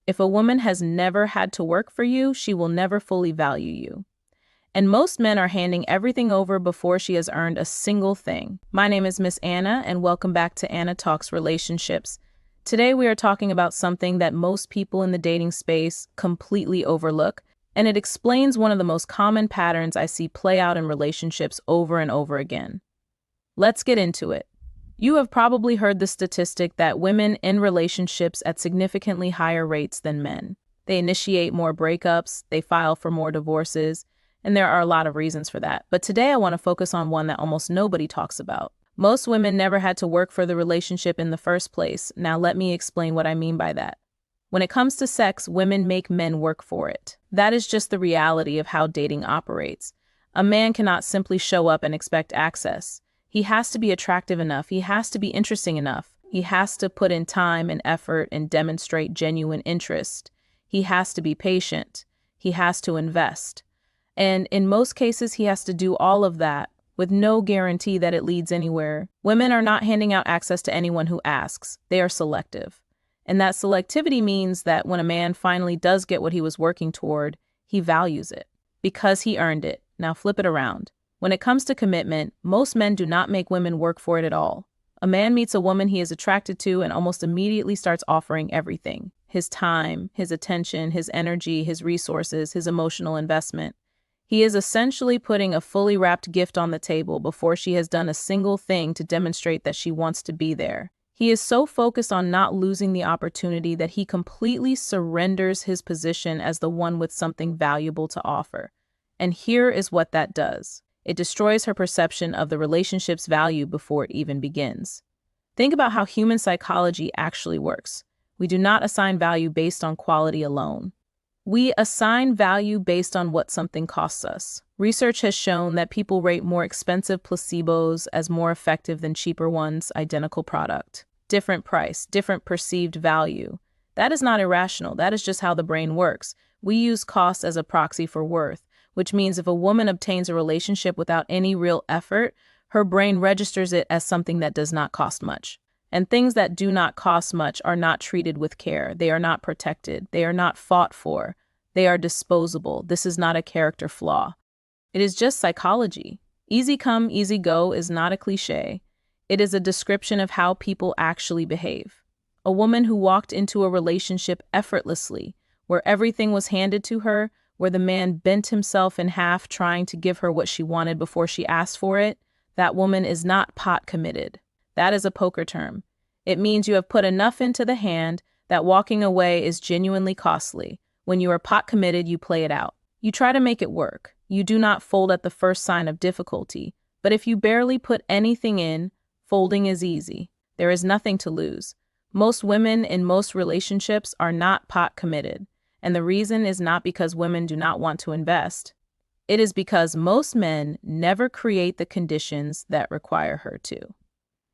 If a woman has never had to work for you, she will never fully value you. And most men are handing everything over before she has earned a single thing. My name is Miss Anna, and welcome back to Anna Talks Relationships. Today we are talking about something that most people in the dating space completely overlook, and it explains one of the most common patterns I see play out in relationships over and over again. Let's get into it. You have probably heard the statistic that women end relationships at significantly higher rates than men. They initiate more breakups, they file for more divorces, and there are a lot of reasons for that. But today I want to focus on one that almost nobody talks about. Most women never had to work for the relationship in the first place. Now let me explain what I mean by that. When it comes to sex, women make men work for it. That is just the reality of how dating operates. A man cannot simply show up and expect access. He has to be attractive enough. He has to be interesting enough. He has to put in time and effort and demonstrate genuine interest. He has to be patient. He has to invest. And in most cases, he has to do all of that with no guarantee that it leads anywhere. Women are not handing out access to anyone who asks. They are selective. And that selectivity means that when a man finally does get what he was working toward, he values it because he earned it. Now flip it around. When it comes to commitment, most men do not make women work for it at all. A man meets a woman he is attracted to and almost immediately starts offering everything: his time, his attention, his energy, his resources, his emotional investment. He is essentially putting a fully wrapped gift on the table before she has done a single thing to demonstrate that she wants to be there. He is so focused on not losing the opportunity that he completely surrenders his position as the one with something valuable to offer. And here is what that does. It destroys her perception of the relationship's value before it even begins. Think about how human psychology actually works. We do not assign value based on quality alone. We assign value based on what something costs us. Research has shown that people rate more expensive placebos as more effective than cheaper ones, identical product. Different price, different perceived value. That is not irrational. That is just how the brain works. We use cost as a proxy for worth, which means if a woman obtains a relationship without any real effort, her brain registers it as something that does not cost much. And things that do not cost much are not treated with care. They are not protected. They are not fought for. They are disposable. This is not a character flaw. It is just psychology. Easy come, easy go is not a cliche. It is a description of how people actually behave. A woman who walked into a relationship effortlessly, where everything was handed to her, where the man bent himself in half trying to give her what she wanted before she asked for it, that woman is not pot committed. That is a poker term. It means you have put enough into the hand that walking away is genuinely costly. When you are pot committed, you play it out. You try to make it work. You do not fold at the first sign of difficulty. But if you barely put anything in, folding is easy. There is nothing to lose. Most women in most relationships are not pot committed. And the reason is not because women do not want to invest. It is because most men never create the conditions that require her to.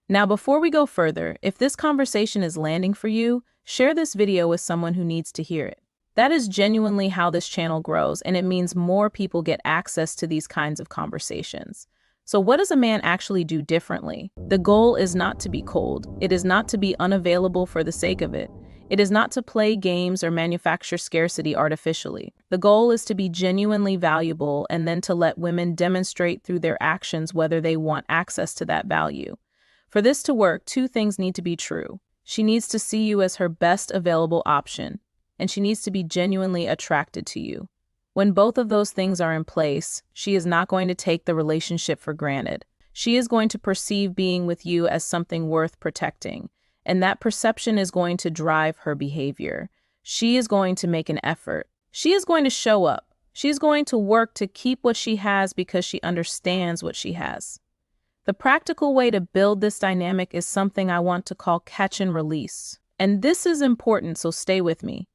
Now, before we go further, if this conversation is landing for you, share this video with someone who needs to hear it. That is genuinely how this channel grows, and it means more people get access to these kinds of conversations. So what does a man actually do differently? The goal is not to be cold. It is not to be unavailable for the sake of it. It is not to play games or manufacture scarcity artificially. The goal is to be genuinely valuable and then to let women demonstrate through their actions whether they want access to that value. For this to work, two things need to be true. She needs to see you as her best available option, and she needs to be genuinely attracted to you. When both of those things are in place, she is not going to take the relationship for granted. She is going to perceive being with you as something worth protecting, and that perception is going to drive her behavior. She is going to make an effort. She is going to show up. She's going to work to keep what she has because she understands what she has. The practical way to build this dynamic is something I want to call catch and release. And this is important, so stay with me.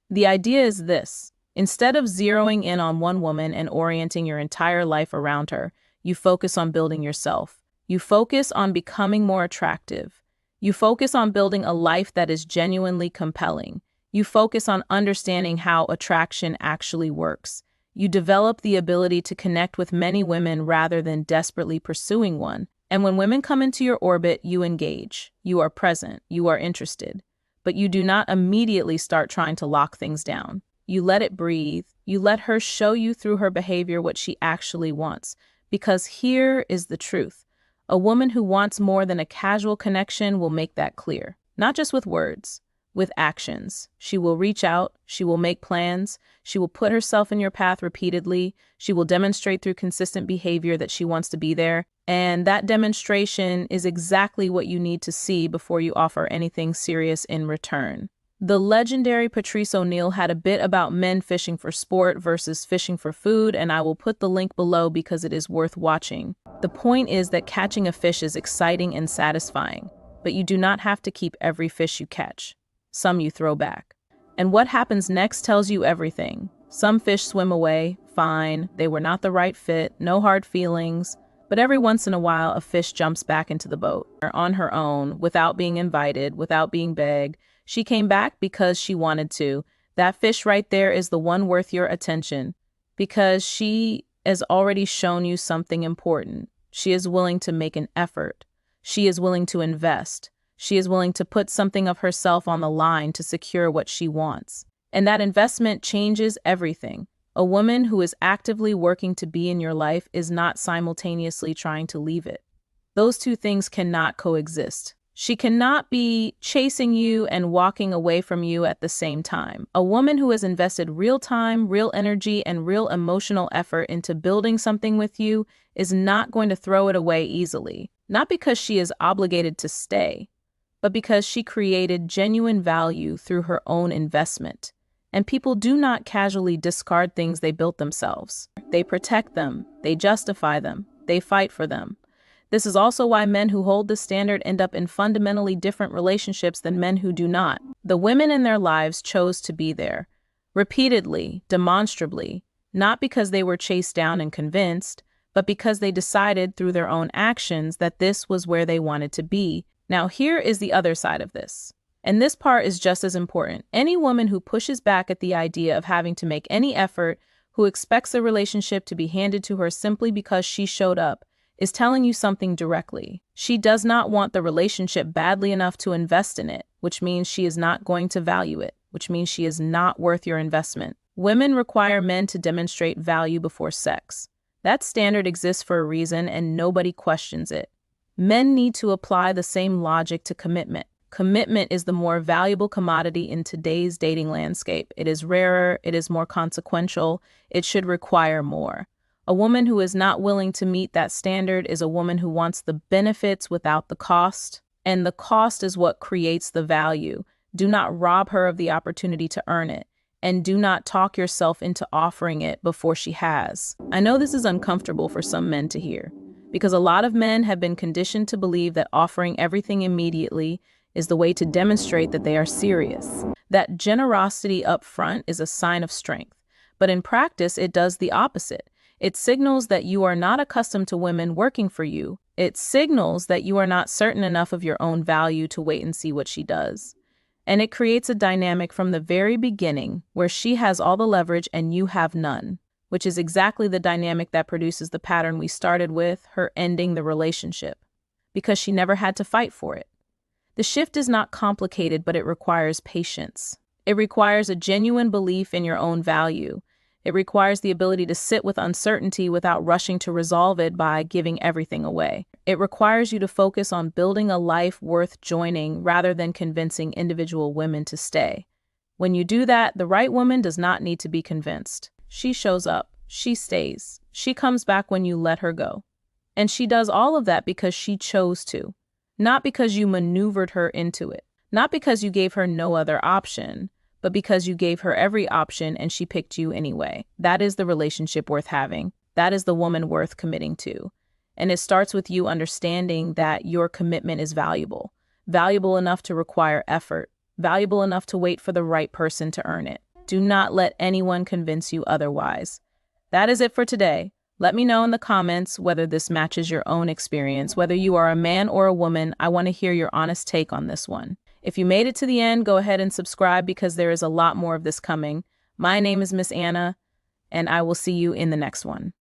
The idea is this. Instead of zeroing in on one woman and orienting your entire life around her, you focus on building yourself. You focus on becoming more attractive. You focus on building a life that is genuinely compelling. You focus on understanding how attraction actually works. You develop the ability to connect with many women rather than desperately pursuing one. And when women come into your orbit, you engage. You are present. You are interested. but you do not immediately start trying to lock things down. You let it breathe. You let her show you through her behavior what she actually wants. Because here is the truth. A woman who wants more than a casual connection will make that clear. Not just with words, with actions. She will reach out. She will make plans. She will put herself in your path repeatedly. She will demonstrate through consistent behavior that she wants to be there. And that demonstration is exactly what you need to see before you offer anything serious in return. The legendary Patrice O'Neal had a bit about men fishing for sport versus fishing for food, and I will put the link below because it is worth watching. The point is that catching a fish is exciting and satisfying, but you do not have to keep every fish you catch. Some you throw back. And what happens next tells you everything. Some fish swim away, fine, they were not the right fit, no hard feelings. But every once in a while, a fish jumps back into the boat, on her own, without being invited, without being begged. She came back because she wanted to. That fish right there is the one worth your attention, because she has already shown you something important. She is willing to make an effort. She is willing to invest. She is willing to put something of herself on the line to secure what she wants. And that investment changes everything. A woman who is actively working to be in your life is not simultaneously trying to leave it. Those two things cannot coexist. She cannot be chasing you and walking away from you at the same time. A woman who has invested real time, real energy, and real emotional effort into building something with you is not going to throw it away easily. Not because she is obligated to stay, but because she created genuine value through her own investment. And people do not casually discard things they built themselves. They protect them, they justify them, they fight for them. This is also why men who hold the standard end up in fundamentally different relationships than men who do not. The women in their lives chose to be there, repeatedly, demonstrably, not because they were chased down and convinced, but because they decided through their own actions that this was where they wanted to be. Now, here is the other side of this. And this part is just as important. Any woman who pushes back at the idea of having to make any effort, who expects a relationship to be handed to her simply because she showed up, is telling you something directly. She does not want the relationship badly enough to invest in it, which means she is not going to value it, which means she is not worth your investment. Women require men to demonstrate value before sex. That standard exists for a reason, and nobody questions it. Men need to apply the same logic to commitment. Commitment is the more valuable commodity in today's dating landscape. It is rarer, it is more consequential, it should require more. A woman who is not willing to meet that standard is a woman who wants the benefits without the cost, and the cost is what creates the value. Do not rob her of the opportunity to earn it, and do not talk yourself into offering it before she has. I know this is uncomfortable for some men to hear, because a lot of men have been conditioned to believe that offering everything immediately is the way to demonstrate that they are serious. That generosity up front is a sign of strength, but in practice, it does the opposite. It signals that you are not accustomed to women working for you. It signals that you are not certain enough of your own value to wait and see what she does. And it creates a dynamic from the very beginning where she has all the leverage and you have none, which is exactly the dynamic that produces the pattern we started with, her ending the relationship, because she never had to fight for it. The shift is not complicated, but it requires patience. It requires a genuine belief in your own value. It requires the ability to sit with uncertainty without rushing to resolve it by giving everything away. It requires you to focus on building a life worth joining rather than convincing individual women to stay. When you do that, the right woman does not need to be convinced. She shows up. She stays. She comes back when you let her go. And she does all of that because she chose to. Not because you maneuvered her into it. Not because you gave her no other option, but because you gave her every option and she picked you anyway. That is the relationship worth having. That is the woman worth committing to. And it starts with you understanding that your commitment is valuable. Valuable enough to require effort. Valuable enough to wait for the right person to earn it. Do not let anyone convince you otherwise. That is it for today. Let me know in the comments whether this matches your own experience. Whether you are a man or a woman, I want to hear your honest take on this one. If you made it to the end, go ahead and subscribe because there is a lot more of this coming. My name is Miss Anna, and I will see you in the next one.